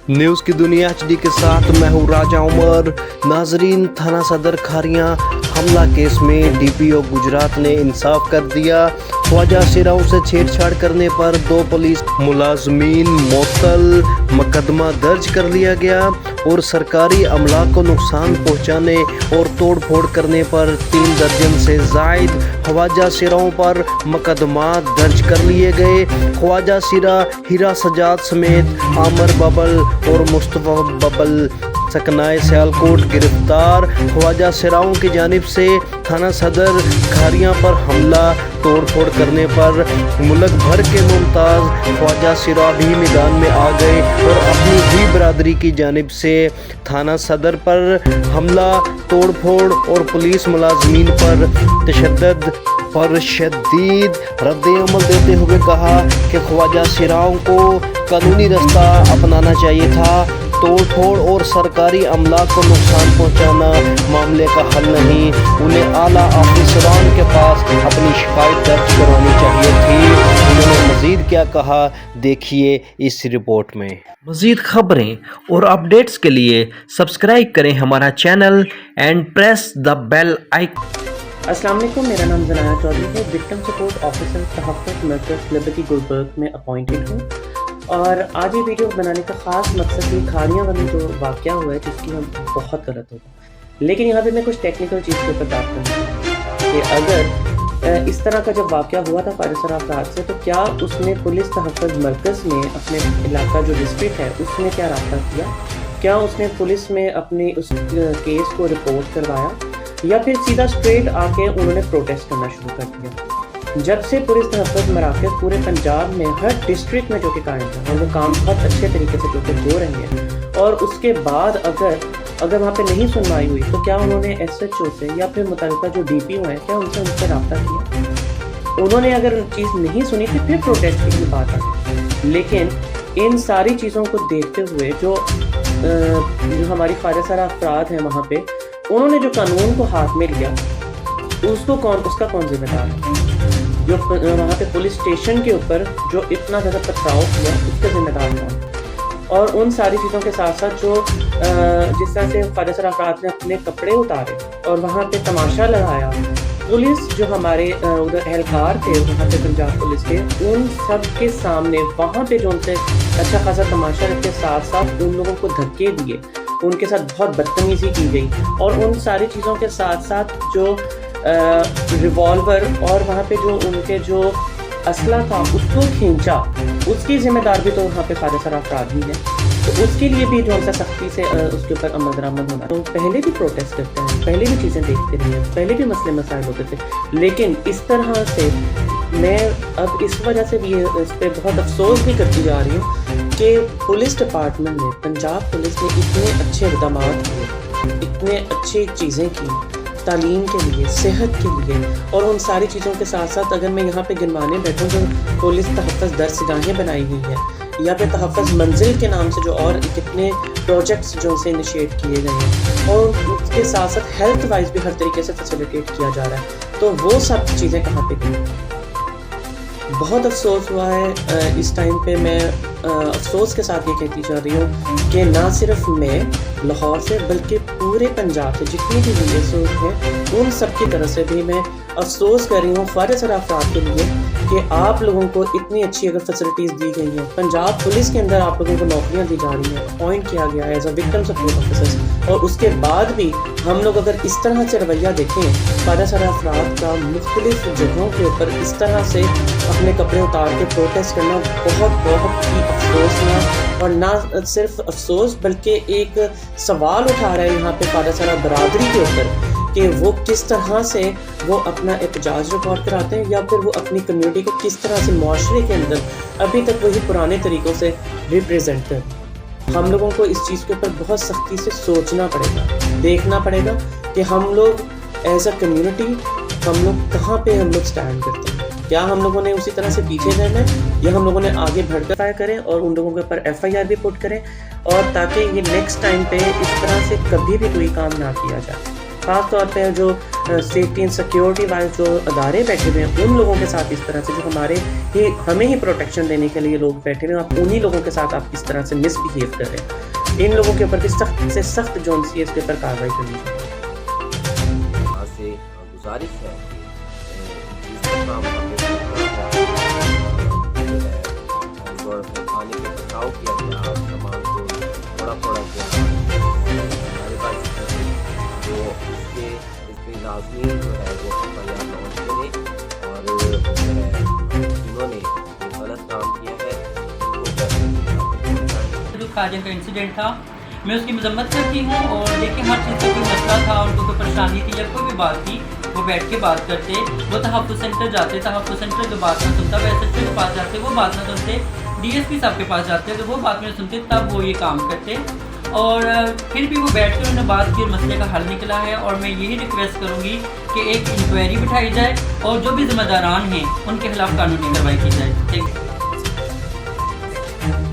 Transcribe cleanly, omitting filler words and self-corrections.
News की दुनिया HD के साथ मैं हूँ राजा उमर। नाजरीन, थाना सदर खारियां हमला केस में DPO गुजरात ने इंसाफ कर दिया। ख्वाजा सिराओं से छेड़छाड़ करने पर 2 पुलिस मुलाजमीन मुअत्तल, मुकदमा दर्ज कर लिया गया और सरकारी अमला को नुकसान पहुंचाने और तोड़ फोड़ करने पर 3 दर्जन से जायद ख्वाजा सिराओं पर मुकदमा दर्ज कर लिए गए। ख्वाजा सिरा हीरा सजाद समेत आमर बबल और मुस्तफ़ा बबल सकनाए सियालकोट गिरफ्तार। ख्वाजा सिराओं की जानिब से थाना सदर खारियां पर हमला तोड़ फोड़ करने पर मुल्क भर के मुमताज़ ख्वाजा सिरा भी मैदान में आ गए और अपनी ही बरादरी की जानिब से थाना सदर पर हमला तोड़ फोड़ और पुलिस मुलाजमीन पर तशद्दुद पर शदीद रद्द-ए-अमल देते हुए कहा कि ख्वाजा सिराओं को कानूनी रास्ता अपनाना चाहिए था। तोड़ फोड़ और सरकारी अमला को नुकसान पहुंचाना मामले का हल नहीं, उन्हें आला ऑफिसरान के पास अपनी शिकायत दर्ज करवानी चाहिए थी। उन्होंने मज़ीद क्या कहा, देखिए इस रिपोर्ट में। मज़ीद खबरें और अपडेट्स के लिए सब्सक्राइब करें हमारा channel and press the bell icon. अस्सलाम वालेकुम, मेरा नाम ज़नाया चौधरी है। विक्टिम सपोर्ट ऑफिसर तहफ़्फ़ुज़ मरकज़ लिबर्टी गुलबर्ग में अपॉइंटेड हूँ और आज ये वीडियो बनाने का ख़ास मकसद ये खारियां वाली जो वाक़या हुआ है जिसकी हम बहुत गलत होगा, लेकिन यहाँ पे मैं कुछ टेक्निकल चीज़ के ऊपर बात करूँगा कि अगर इस तरह का जब वाक़या हुआ था फ़ारिस अफराद से, तो क्या उसने पुलिस तहफ़्फ़ुज़ मरकज़ में अपने इलाका जो डिस्ट्रिक्ट है उसमें क्या रब्ता किया, क्या उसने पुलिस में अपने उस केस को रिपोर्ट करवाया या फिर सीधा स्ट्रेट आके उन्होंने प्रोटेस्ट करना शुरू कर दिया। जब से पुलिस तहफ़्फ़ुज़ मराकज़ पूरे पंजाब में हर डिस्ट्रिक्ट में जो कि कायम था और वो काम बहुत अच्छे तरीके से जो कि हो रहे हैं, और उसके बाद अगर वहाँ पे नहीं सुनवाई हुई तो क्या उन्होंने SHO से या फिर मुतल्लिका जो DPO है क्या उनसे रब्ता किया? उन्होंने अगर चीज़ नहीं सुनी तो फिर प्रोटेस्ट की बात आई। लेकिन इन सारी चीज़ों को देखते हुए जो हमारी फ़ारिस अफराद हैं वहाँ पे, उन्होंने जो कानून को हाथ में लिया उसका कौन जिम्मेदार है? जो वहाँ पे पुलिस स्टेशन के ऊपर जो इतना ज़्यादा पथराव किया उसका जिम्मेदार कौन? और उन सारी चीज़ों के साथ साथ जो जिस तरह से फ़ारिस अफराद ने अपने कपड़े उतारे और वहाँ पे तमाशा लगाया, पुलिस जो हमारे उधर एहलकार थे वहाँ पे पंजाब पुलिस के, उन सब के सामने वहाँ पे जो उनसे अच्छा खासा तमाशा रख के साथ साथ उन लोगों को धक्के दिए, उनके साथ बहुत बदतमीज़ी की गई और उन सारी चीज़ों के साथ साथ जो रिवॉल्वर और वहाँ पे जो उनके जो असला था उसको खींचा, उसकी जिम्मेदार भी तो वहाँ पे फ़ारिस अफराद ही है। तो उसके लिए भी जो है सख्ती से उसके ऊपर अमल दरामद होना। तो पहले भी प्रोटेस्ट करते हैं, पहले भी चीज़ें देखते रहे हैं, पहले भी मसले मसाइल होते थे, लेकिन इस तरह से मैं अब इस वजह से भी इस पर बहुत अफसोस भी करती जा रही हूँ कि पुलिस डिपार्टमेंट ने, पंजाब पुलिस ने इतने अच्छे इक़दाम किए, इतने अच्छी चीज़ें की तालीम के लिए, सेहत के लिए, और उन सारी चीज़ों के साथ साथ अगर मैं यहाँ पे गिनवाने बैठूँ तो पुलिस तहफ़्फ़ुज़ दरसगाहें बनाई गई हैं या फिर तहफ़्फ़ुज़ मंजिल के नाम से जो और कितने प्रोजेक्ट्स जो से इनिशिएट किए गए हैं, और उसके साथ साथ हेल्थ वाइज भी हर तरीके से फैसिलिटेट किया जा रहा है। तो वो सब चीज़ें कहाँ पे गई? बहुत अफसोस हुआ है इस टाइम पे। मैं अफसोस के साथ ये कहती जा रही हूँ कि ना सिर्फ मैं लाहौर से बल्कि पूरे पंजाब से जितनी भी वीडियोस हैं उन सब की तरफ से भी मैं अफसोस कर रही हूँ फ़ारिस अफराद के लिए कि आप लोगों को इतनी अच्छी अगर फैसिलिटीज़ दी गई हैं, पंजाब पुलिस के अंदर आप लोगों को नौकरियाँ दी जा रही हैं, अपॉइंट किया गया है as a victim support officer, और उसके बाद भी हम लोग अगर इस तरह से रवैया देखें फ़ारिस अफराद का मुख्तलिफ जगहों के ऊपर इस तरह से अपने कपड़े उतार के प्रोटेस्ट करना बहुत ही अफसोसनाक, और ना सिर्फ अफसोस बल्कि एक सवाल उठा रहा है यहाँ पे फ़ारिस बरादरी के ऊपर कि वो किस तरह से वो अपना एहतजाज रिकॉर्ड कराते हैं या फिर वो अपनी कम्युनिटी को किस तरह से माशरे के अंदर अभी तक वही पुराने तरीक़ों से रिप्रेजेंट करते। हम लोगों को इस चीज़ के ऊपर बहुत सख्ती से सोचना पड़ेगा, देखना पड़ेगा कि हम लोग एज अ कम्युनिटी हम लोग कहाँ पे हम लोग स्टैंड करते हैं। क्या हम लोगों ने उसी तरह से पीछे रहना है या हम लोगों ने आगे बढ़कर करें और उन लोगों के ऊपर FIR भी पुट करें, और ताकि ये नेक्स्ट टाइम पे इस तरह से कभी भी कोई काम ना किया जाए। خاص طور پہ جو سیفٹی اینڈ سیکیورٹی وائز جو ادارے بیٹھے ہوئے ہیں ان لوگوں کے ساتھ اس طرح سے جو ہمیں ہی پروٹیکشن دینے کے لیے لوگ بیٹھے ہوئے ہیں، آپ انہی لوگوں کے ساتھ آپ کس طرح سے مس بہیو کر رہے ہیں، ان لوگوں کے اوپر بھی سخت سے سخت جو سی اس کے اوپر کارروائی کرنی چاہیے۔ سے گزارش ہے پانی کے بچاؤ کیا گیا اور سامان کو تھوڑا تھوڑا کیا ہمارے پاس وہ اس کے لازمی جو ہے وہ ایف آئی آر لانچ کرے اور جو ہے جنہوں نے غلط کام کیا ہے ان کو جو کھاجن کا انسیڈنٹ تھا میں اس کی مذمت کرتی ہوں، اور دیکھیں ہر چیز کا کوئی مسئلہ تھا، ان کو کوئی پریشانی تھی یا کوئی بھی بات تھی وہ بیٹھ کے بات کرتے، وہ تحفظ سینٹر جاتے، تحفظ سینٹر جو بات نہ سنتا وہ ایس ایچ او کے پاس جاتے، وہ بات نہ سنتے، ڈی ایس پی صاحب کے پاس جاتے تو وہ بات نہیں سنتے، تب وہ یہ کام کرتے، اور پھر بھی وہ بیٹھ کے انہوں نے بات کی اور مسئلے کا حل نکلا ہے۔ اور میں یہی ریکویسٹ کروں گی کہ ایک انکوائری بٹھائی جائے اور جو بھی ذمہ داران ہیں ان کے خلاف قانونی کارروائی کی جائے۔ Thank you.